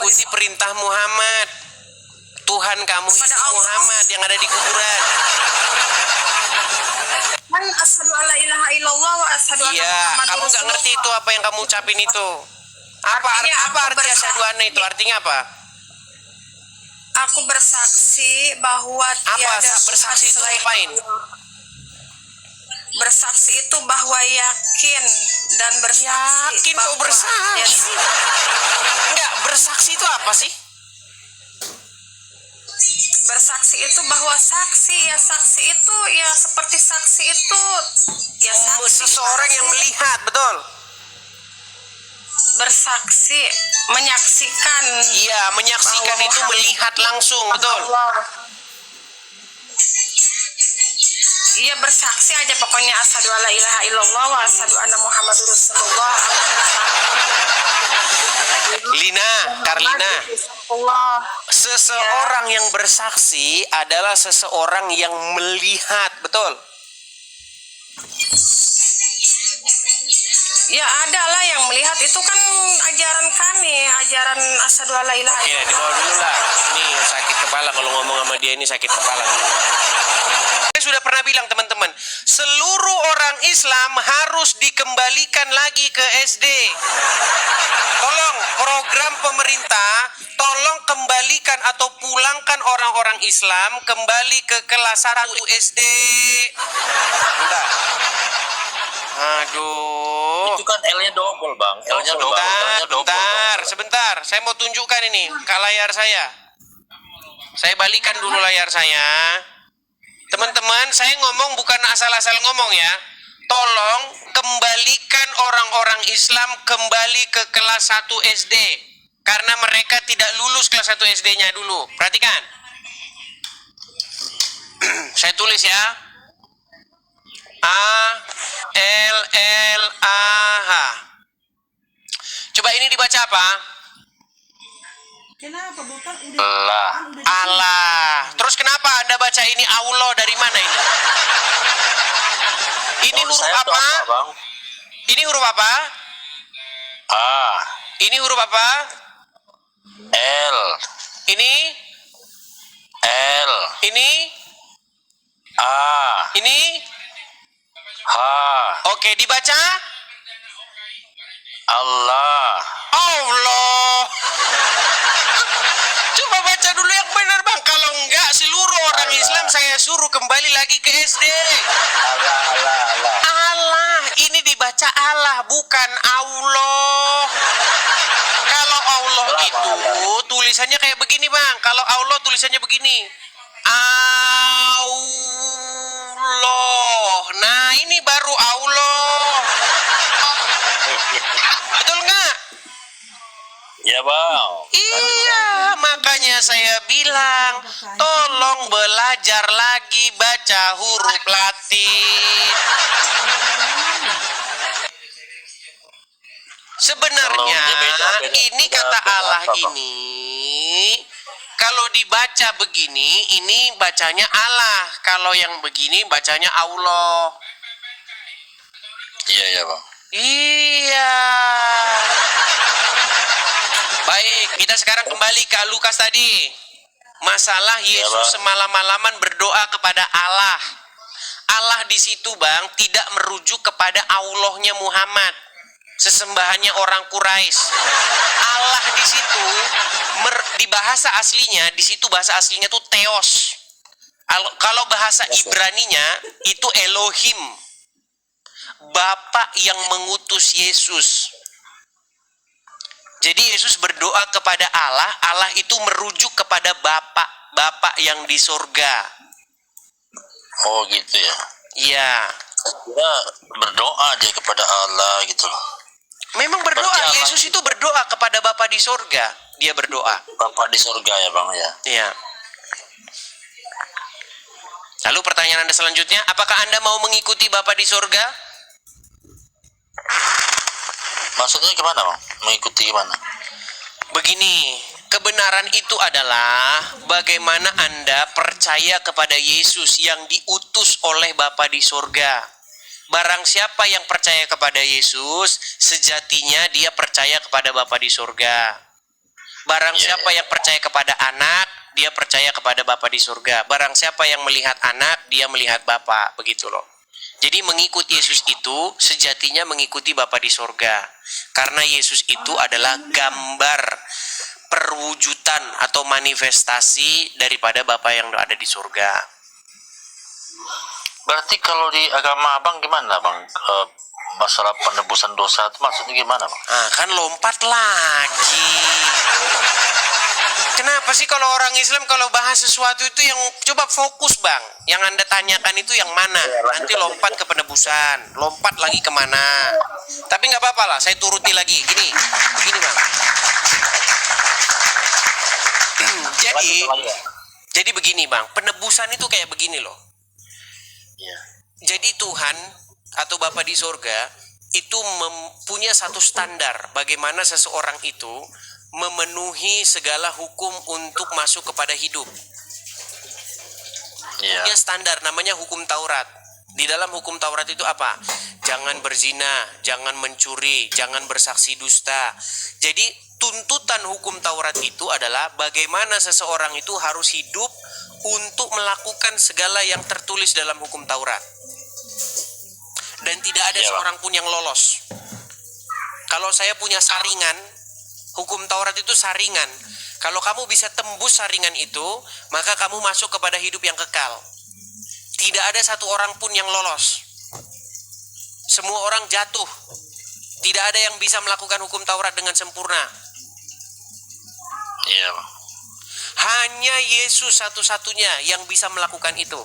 mengikuti perintah Muhammad. Tuhan kamu itu Muhammad yang ada di kuburan. Kan asyhadu alla ilaha illallah wa asyhadu anna Iya, Muhammadar kamu nggak Rasulullah. ngerti itu apa yang kamu ucapin itu. Apa arti asyhadu anna itu? Artinya apa? Aku bersaksi bahwa tiada bersaksi itu selain ngapain? Allah. Bersaksi itu bahwa yakin dan bersaksi. Yakin kok bersaksi? Enggak, bersaksi itu apa sih? Bersaksi itu bahwa saksi itu ya seperti saksi itu ya saksi. Seseorang yang melihat, betul? Bersaksi, menyaksikan. Iya, menyaksikan itu melihat langsung, betul? Iya, bersaksi aja pokoknya asyhadu alla ilaha illallah wa asyhadu anna Muhammadur Rasulullah. Karlina, Allah. seseorang yang bersaksi adalah seseorang yang melihat, betul? Ya ada lah yang melihat, itu kan ajaran kami, ajaran asyhadu alla ilaha Iya, illallah. dibawa dulu lah. Ini sakit kepala kalau ngomong sama dia, ini sakit kepala. Saya sudah pernah bilang teman-teman, seluruh orang Islam harus dikembalikan lagi ke SD. Tolong program pemerintah, tolong kembalikan atau pulangkan orang-orang Islam kembali ke kelas 1 SD. Bentar. Aduh. Itu kan L-nya double, Bang. L-nya double. Bentar, sebentar. Saya mau tunjukkan ini ke layar saya. Saya balikan dulu layar saya. Teman-teman, saya ngomong bukan asal-asal ngomong ya. Tolong kembalikan orang-orang Islam kembali ke kelas 1 SD. Karena mereka tidak lulus kelas 1 SD-nya dulu. Perhatikan. Saya tulis ya. A-L-L-A-H. Coba ini dibaca apa? Kenapa bukan Allah. Terus kenapa Anda baca ini Allah dari mana ini? Ini huruf apa? Ini huruf apa? A. Ini huruf apa? L. Ini? L. Ini? A. Ini? H. Oke, dibaca? Allah. Allah. Coba baca dulu yang benar, Bang. Kalau enggak, seluruh orang Islam saya suruh kembali lagi ke SD. Allah. Ini dibaca Allah, bukan Allah. Kalau Allah itu tulisannya kayak begini, Bang. Kalau Allah tulisannya begini. Allah. Nah, ini baru Allah. Betul nggak? Ya, Bang. Iya, makanya saya bilang, tolong belajar lagi baca huruf Latin. Sebenarnya ini kata Allah ini, kalau dibaca begini, ini bacanya Allah. Kalau yang begini bacanya Allah. Iya, ya, Bang. Iya. Baik, kita sekarang kembali ke Lukas tadi. Masalah Yesus semalam-malaman berdoa kepada Allah. Allah di situ, Bang, tidak merujuk kepada Allahnya Muhammad, sesembahannya orang Quraisy. Allah di situ di bahasa aslinya, di situ bahasa aslinya tuh Theos. Kalau bahasa Ibraninya itu Elohim. Bapa yang mengutus Yesus. Jadi Yesus berdoa kepada Allah, Allah itu merujuk kepada Bapa yang di surga. Oh, gitu ya. Iya. Dia berdoa dia kepada Allah gitu loh. Memang berdoa, Yesus itu berdoa kepada Bapa di surga. Dia berdoa. Bapa di surga ya, Bang ya. Iya. Lalu pertanyaan Anda selanjutnya, apakah Anda mau mengikuti Bapa di surga? Maksudnya gimana, Bang? Mengikuti gimana? Begini, kebenaran itu adalah bagaimana Anda percaya kepada Yesus yang diutus oleh Bapa di surga. Barang siapa yang percaya kepada Yesus, sejatinya dia percaya kepada Bapa di surga. Barang Iya, siapa yang percaya kepada anak, dia percaya kepada Bapa di surga. Barang siapa yang melihat anak, dia melihat Bapa, begitu loh. Jadi mengikuti Yesus itu sejatinya mengikuti Bapa di surga. Karena Yesus itu adalah gambar perwujudan atau manifestasi daripada Bapa yang ada di surga. Berarti kalau di agama abang gimana bang? Masalah penebusan dosa itu maksudnya gimana bang? Ah, kan lompat lagi. Kenapa sih kalau orang Islam kalau bahas sesuatu itu yang coba fokus bang? Yang Anda tanyakan itu yang mana? Nanti lompat ke penebusan, lompat lagi kemana? Tapi nggak apa-apa lah, saya turuti lagi. Gini bang. Jadi begini bang, penebusan itu kayak begini loh. Iya. Jadi Tuhan atau Bapa di surga itu mempunyai satu standar bagaimana seseorang itu memenuhi segala hukum untuk masuk kepada hidup. Iya. Punya standar namanya hukum Taurat. Di dalam hukum Taurat itu apa? Jangan berzina, jangan mencuri, jangan bersaksi dusta. Jadi tuntutan hukum Taurat itu adalah bagaimana seseorang itu harus hidup untuk melakukan segala yang tertulis dalam hukum Taurat. Dan tidak ada seorang pun yang lolos. Kalau saya punya saringan, hukum Taurat itu saringan. Kalau kamu bisa tembus saringan itu, maka kamu masuk kepada hidup yang kekal. Tidak ada satu orang pun yang lolos. Semua orang jatuh. Tidak ada yang bisa melakukan hukum Taurat dengan sempurna. Iya bang. Hanya Yesus satu-satunya yang bisa melakukan itu.